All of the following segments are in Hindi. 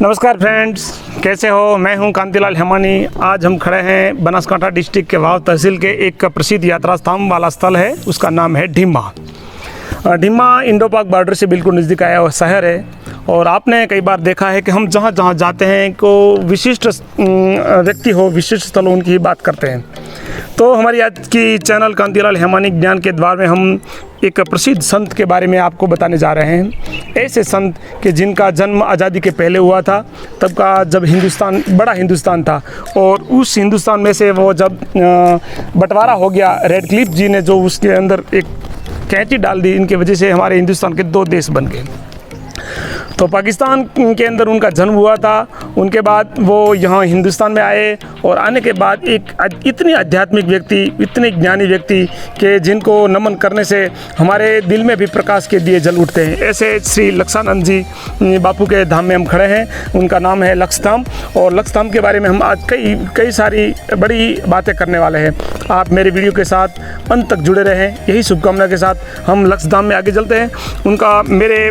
नमस्कार फ्रेंड्स, कैसे हो। मैं हूं कांतिलाल हेमानी। आज हम खड़े हैं बनासकांठा डिस्ट्रिक्ट के वाव तहसील के एक प्रसिद्ध यात्रा स्थान वाला स्थल है, उसका नाम है ढीमा। ढीमा इंडो पाक बॉर्डर से बिल्कुल नज़दीक आया हुआ शहर है और आपने कई बार देखा है कि हम जहाँ जहाँ जाते हैं को विशिष्ट व्यक्ति हो, विशिष्ट स्थलों उनकी ही बात करते हैं। तो हमारी आज की चैनल कांतिलाल हेमानी ज्ञान के द्वार में हम एक प्रसिद्ध संत के बारे में आपको बताने जा रहे हैं। ऐसे संत कि जिनका जन्म आज़ादी के पहले हुआ था, तब का जब हिंदुस्तान बड़ा हिंदुस्तान था, और उस हिंदुस्तान में से वो जब बंटवारा हो गया, रेडक्लिफ जी ने जो उसके अंदर एक कैंची डाल दी, इनकी वजह से हमारे हिंदुस्तान के दो देश बन गए। तो पाकिस्तान के अंदर उनका जन्म हुआ था। उनके बाद वो यहाँ हिंदुस्तान में आए और आने के बाद एक इतने आध्यात्मिक व्यक्ति, इतने ज्ञानी व्यक्ति के जिनको नमन करने से हमारे दिल में भी प्रकाश के दिए जल उठते हैं। ऐसे श्री लक्षानंद जी बापू के धाम में हम खड़े हैं। उनका नाम है लक्षधाम, और लक्षधाम के बारे में हम आज कई सारी बड़ी बातें करने वाले हैं। आप मेरे वीडियो के साथ अंत तक जुड़े रहें, यही शुभकामना के साथ हम लक्षधाम में आगे चलते हैं। उनका मेरे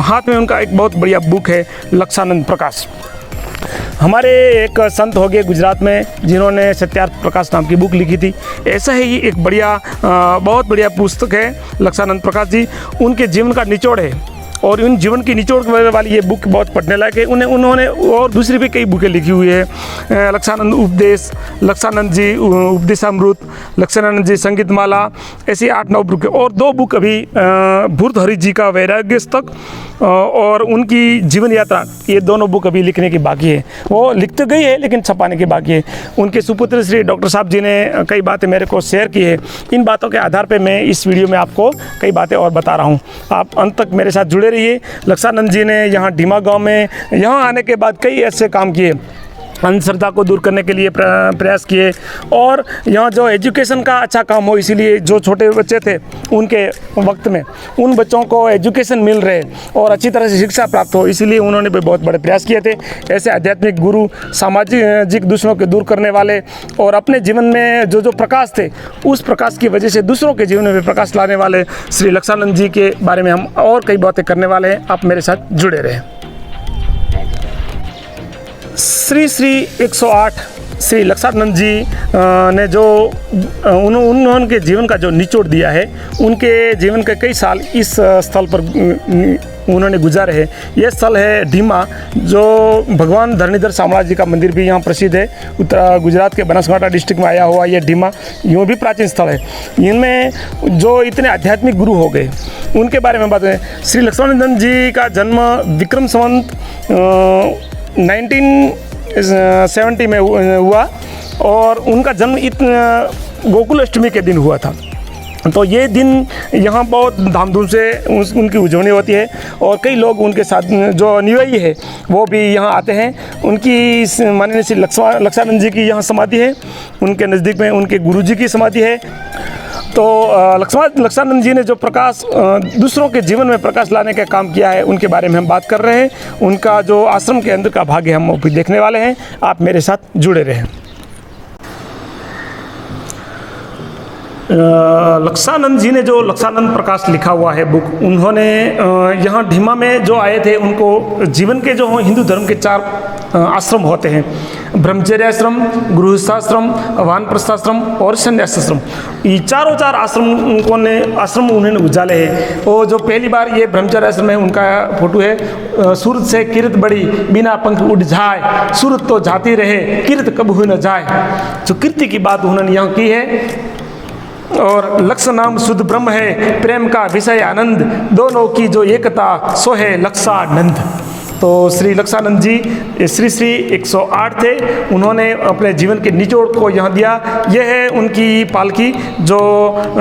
हाथ में उनका एक बहुत बढ़िया बुक है, लक्षानंद प्रकाश। हमारे एक संत हो गए गुजरात में, जिन्होंने सत्यार्थ प्रकाश नाम की बुक लिखी थी। ऐसा ही एक बहुत बढ़िया पुस्तक है लक्षानंद प्रकाश जी। उनके जीवन का निचोड़ है, और उन जीवन की निचोड़ वाली ये बुक बहुत पढ़ने लायक है। उन्होंने और दूसरी भी कई बुकें लिखी हुई है। लक्षानंद उपदेश, लक्षानंद जी उपदेशामृत, लक्षानंद जी संगीतमाला, ऐसी 8-9 बुक। और 2 बुक अभी भूर्तहरि जी का वैराग्य स्तक और उनकी जीवन यात्रा, ये दोनों बुक अभी लिखने की बाकी है। वो लिख तो गई है लेकिन छपाने की बाकी है। उनके सुपुत्र श्री डॉक्टर साहब जी ने कई बातें मेरे को शेयर की है। इन बातों के आधार पर मैं इस वीडियो में आपको कई बातें और बता रहा हूँ। आप अंत तक मेरे साथ जुड़े रहिए। लक्षानंद जी ने यहाँ ढीमा गांव में यहाँ आने के बाद कई ऐसे काम किए, अंधश्रद्धा को दूर करने के लिए प्रयास किए, और यहाँ जो एजुकेशन का अच्छा काम हो, इसीलिए जो छोटे बच्चे थे उनके वक्त में उन बच्चों को एजुकेशन मिल रहे और अच्छी तरह से शिक्षा प्राप्त हो, इसीलिए उन्होंने भी बहुत बड़े प्रयास किए थे। ऐसे आध्यात्मिक गुरु, सामाजिक दुश्मनों के दूर करने वाले, और अपने जीवन में जो प्रकाश थे उस प्रकाश की वजह से दूसरों के जीवन में भी प्रकाश लाने वाले श्री लक्षानंद जी के बारे में हम और कई बातें करने वाले हैं। आप मेरे साथ जुड़े रहें। श्री 108 श्री लक्षानंद जी ने जो उनके जीवन का जो निचोड़ दिया है, उनके जीवन के कई साल इस स्थल पर उन्होंने गुजारे हैं। यह स्थल है ढीमा, जो भगवान धरणीधर शामळाज जी का मंदिर भी यहाँ प्रसिद्ध है। उत्तर गुजरात के बनासकांठा डिस्ट्रिक्ट में आया हुआ ये ढीमा यूँ भी प्राचीन स्थल है। इनमें जो इतने आध्यात्मिक गुरु हो गए, उनके बारे में बात है। श्री लक्षानंद जी का जन्म विक्रम संवत 1970 में हुआ, और उनका जन्म गोकुल अष्टमी के दिन हुआ था। तो ये दिन यहाँ बहुत धामधूम से उनकी उजवनी होती है, और कई लोग उनके साथ जो अनुयायी है वो भी यहाँ आते हैं। उनकी माननीय श्री लक्षानंद जी की यहाँ समाधि है, उनके नज़दीक में उनके गुरुजी की समाधि है। तो लक्षानंद जी ने जो प्रकाश दूसरों के जीवन में प्रकाश लाने का काम किया है, उनके बारे में हम बात कर रहे हैं। उनका जो आश्रम के अंदर का भाग है, हम भी देखने वाले हैं। आप मेरे साथ जुड़े रहें। लक्षानंद जी ने जो लक्षानंद प्रकाश लिखा हुआ है बुक, उन्होंने यहाँ ढीमा में जो आए थे, उनको जीवन के जो हिंदू धर्म के 4 आश्रम होते हैं, ब्रह्मचर्याश्रम, गृहस्थाश्रम, वानप्रस्थाश्रम और संन्यासाश्रम। ये चारों 4 आश्रम उन्होंने उजाले हैं। वो जो पहली बार ये ब्रह्मचर्याश्रम है, उनका फोटो है। सूरत से किरत बड़ी, बिना पंख उड़ जाए, सूरत तो जाती रहे, किरत कब न जाए। जो कीर्ति की बात उन्होंने यहाँ की है। और लक्ष्य नाम शुद्ध ब्रह्म है, प्रेम का विषय आनंद, दोनों की जो एकता सो है लक्षानंद। तो श्री लक्षानंद जी श्री 108 थे। उन्होंने अपने जीवन के निचोड़ को यहाँ दिया। यह है उनकी पालकी, जो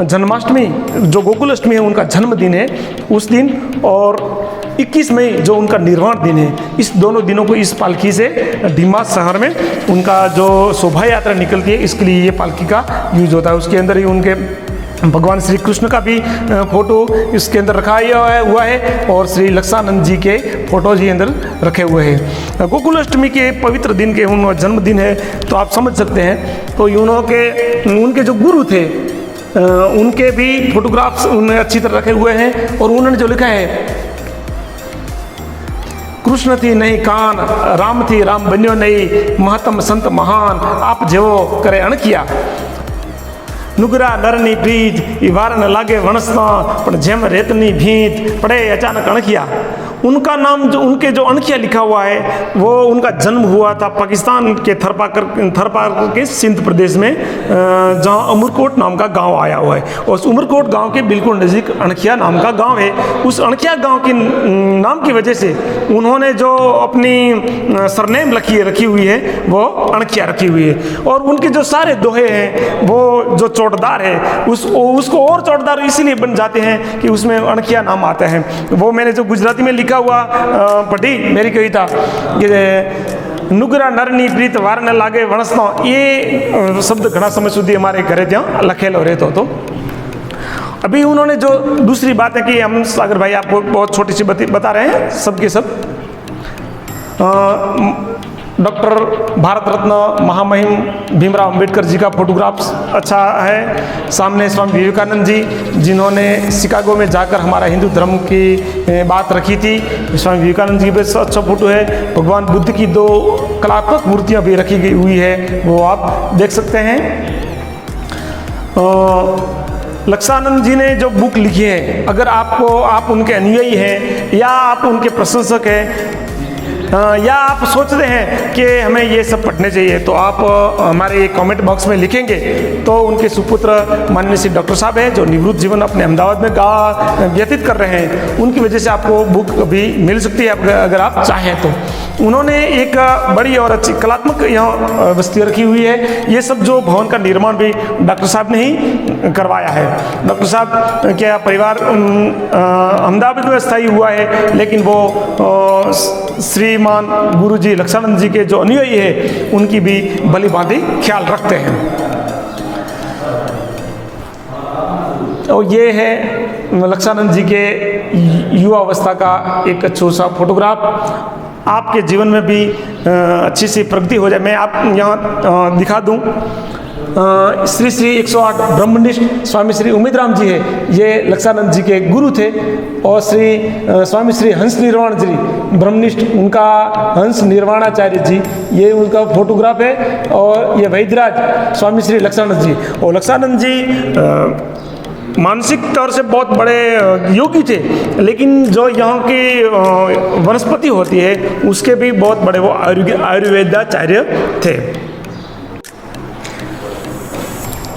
जन्माष्टमी, जो गोकुल अष्टमी है, उनका जन्मदिन है उस दिन, और 21 मई जो उनका निर्वाण दिन है। इस दोनों दिनों को इस पालकी से ढीमा शहर में उनका जो शोभा यात्रा निकलती है, इसके लिए ये पालकी का यूज होता है। उसके अंदर ही उनके भगवान श्री कृष्ण का भी फोटो इसके अंदर रखा हुआ है, और श्री लक्षानंद जी के फोटोज ही अंदर रखे हुए हैं। गोकुल अष्टमी के पवित्र दिन के उनका जन्मदिन है, तो आप समझ सकते हैं। तो उनके जो गुरु थे, उनके भी फोटोग्राफ्स उन्होंने अच्छी तरह रखे हुए हैं, और उन्होंने जो लिखा है, કૃષ્ણ થી નહીં કાન, રામથી રામ બન્યો નહીં, મહત્તમ સંત મહાન આપ જેવો કરે અણખિયા। નુગરા નરની પ્રીત એ વાર ન લાગે વણસતા, પણ જેમ રેતની भीत पड़े अचानक अणखिया। उनका नाम जो उनके जो अणखिया लिखा हुआ है वो उनका जन्म हुआ था पाकिस्तान के थरपाकर के सिंध प्रदेश में, जहाँ उमरकोट नाम का गांव आया हुआ है। और उस उमरकोट गांव के बिल्कुल नज़दीक अणखिया नाम का गांव है। उस अणखिया गांव के नाम की वजह से उन्होंने जो अपनी सरनेम रखी हुई है वो अणखिया रखी हुई है। और उनके जो सारे दोहे हैं वो जो चोटदार है उसको और चोटदार इसीलिए बन जाते हैं कि उसमें अणखिया नाम आता है। वो मैंने जो गुजराती में लिखा हुआ पढ़ी मेरी कविता कि नुगरा नरनी प्रीत वार न लागे वणसनो, ये शब्द घना समय सुधी हमारे घरे त्या लखेलो रहतो तो। अभी उन्होंने जो दूसरी बात है कि हम सागर भाई आपको बहुत छोटी सी बता रहे हैं सबके सब। डॉक्टर भारत रत्न महामहिम भीमराव अंबेडकर जी का फोटोग्राफ्स अच्छा है। सामने स्वामी विवेकानंद जी जिन्होंने शिकागो में जाकर हमारा हिंदू धर्म की बात रखी थी, स्वामी विवेकानंद जी भी अच्छा फोटो है। भगवान बुद्ध की 2 कलात्मक मूर्तियां भी रखी गई हुई है, वो आप देख सकते हैं। लक्षानंद जी ने जो बुक लिखी है, अगर आप उनके अनुयायी हैं या आप उनके प्रशंसक हैं या आप सोचते हैं कि हमें ये सब पढ़ने चाहिए, तो आप हमारे कमेंट बॉक्स में लिखेंगे तो उनके सुपुत्र माननीय श्री डॉक्टर साहब हैं जो निवृत्त जीवन अपने अहमदाबाद में व्यतीत कर रहे हैं, उनकी वजह से आपको बुक भी मिल सकती है अगर आप चाहें तो। उन्होंने एक बड़ी और अच्छी कलात्मक यहाँ वस्तु रखी हुई है। ये सब जो भवन का निर्माण भी डॉक्टर साहब ने ही करवाया है। डॉक्टर साहब क्या परिवार अहमदाबाद में स्थायी हुआ है, लेकिन वो श्रीमान गुरुजी लक्षानंद जी के जो अनुयायी है उनकी भी भली भांति ख्याल रखते हैं। और ये है लक्षानंद जी के युवा अवस्था का एक अच्छा सा फोटोग्राफ। आपके जीवन में भी अच्छी सी प्रगति हो जाए। मैं आप यहाँ दिखा दूँ, श्री श्री 108 ब्रह्मनिष्ठ स्वामी श्री उमेदराम जी है, ये लक्षानंद जी के गुरु थे। और स्वामी श्री हंस निर्वाण जी ब्रह्मनिष्ठ, उनका हंस निर्वाणाचार्य जी, ये उनका फोटोग्राफ है। और ये वैद्यराज स्वामी श्री लक्षानंद जी। और लक्षानंद जी मानसिक तौर से बहुत बड़े योगी थे, लेकिन जो यहाँ की वनस्पति होती है उसके भी बहुत बड़े वो आयुर्वेदाचार्य थे।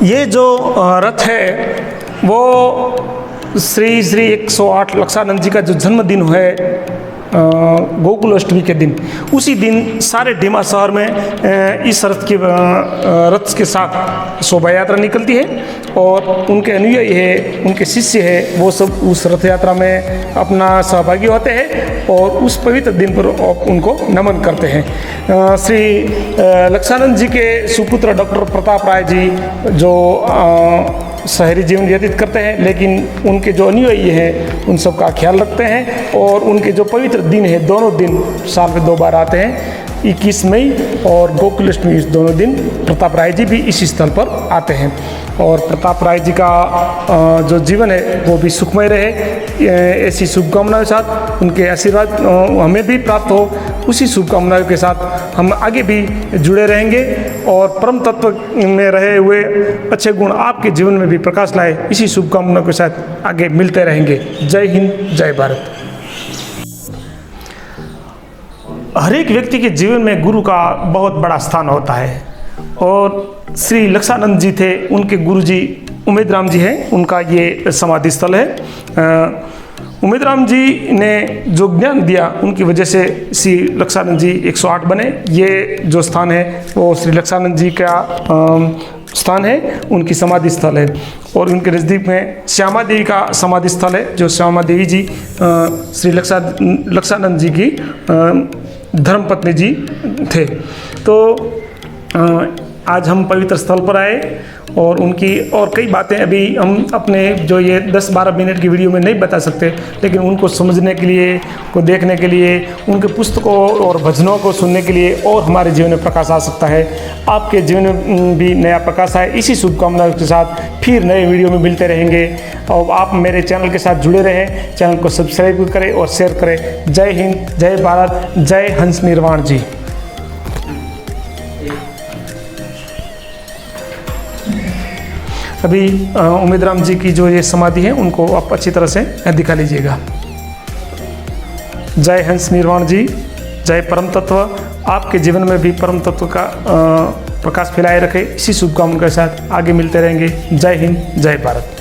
ये जो रथ है वो श्री श्री 108 लक्षानंद जी का जो जन्मदिन है गोकुल अष्टमी के दिन, उसी दिन सारे ढीमा शहर में इस रथ के साथ शोभा यात्रा निकलती है। और उनके अनुयायी है, उनके शिष्य है, वो सब उस रथ यात्रा में अपना सहभागी होते हैं और उस पवित्र दिन पर उनको नमन करते हैं। श्री लक्षानंद जी के सुपुत्र डॉक्टर प्रताप राय जी जो शहरी जीवन व्यतीत करते हैं, लेकिन उनके जो अनुयायी हैं उन सब का ख्याल रखते हैं। और उनके जो पवित्र दिन है, दोनों दिन साल में 2 बार आते हैं, 21 मई और गोकुलाष्टमी, इस दोनों दिन प्रताप राय जी भी इसी स्थल पर आते हैं। और प्रताप राय जी का जो जीवन है वो भी सुखमय रहे, ऐसी शुभकामनाओं के साथ उनके आशीर्वाद हमें भी प्राप्त हो, उसी शुभकामनाओं के साथ हम आगे भी जुड़े रहेंगे और परम तत्व में रहे हुए अच्छे गुण आपके जीवन में भी प्रकाश लाए, इसी शुभकामनाओं के साथ आगे मिलते रहेंगे। जय हिंद, जय भारत। हर एक व्यक्ति के जीवन में गुरु का बहुत बड़ा स्थान होता है और श्री लक्षानंद जी थे, उनके गुरुजी उमेदराम जी हैं, उनका ये समाधि स्थल है। उमेदराम जी ने जो ज्ञान दिया उनकी वजह से श्री लक्षानंद जी 108 बने। ये जो स्थान है वो श्री लक्षानंद जी का स्थान है, उनकी समाधि स्थल है। और उनके नज़दीक में श्यामा देवी का समाधि स्थल है, जो श्यामा देवी जी श्री लक्षानंद जी की धर्मपत्नी जी थे। तो आज हम पवित्र स्थल पर आए और उनकी और कई बातें अभी हम अपने जो ये 10-12 मिनट की वीडियो में नहीं बता सकते, लेकिन उनको समझने के लिए, को देखने के लिए, उनके पुस्तकों और भजनों को सुनने के लिए और हमारे जीवन में प्रकाश आ सकता है। आपके जीवन में भी नया प्रकाश आए, इसी शुभकामनाओं के साथ फिर नए वीडियो में मिलते रहेंगे। और आप मेरे चैनल के साथ जुड़े रहें, चैनल को सब्सक्राइब करें और शेयर करें। जय हिंद, जय भारत, जय हंस निर्वाण जी। अभी उमेद राम जी की जो ये समाधि है उनको आप अच्छी तरह से दिखा लीजिएगा। जय हंस निर्वाण जी, जय परम तत्व। आपके जीवन में भी परम तत्व का प्रकाश फैलाए रखे, इसी शुभकामनाओं के साथ आगे मिलते रहेंगे। जय हिंद, जय भारत।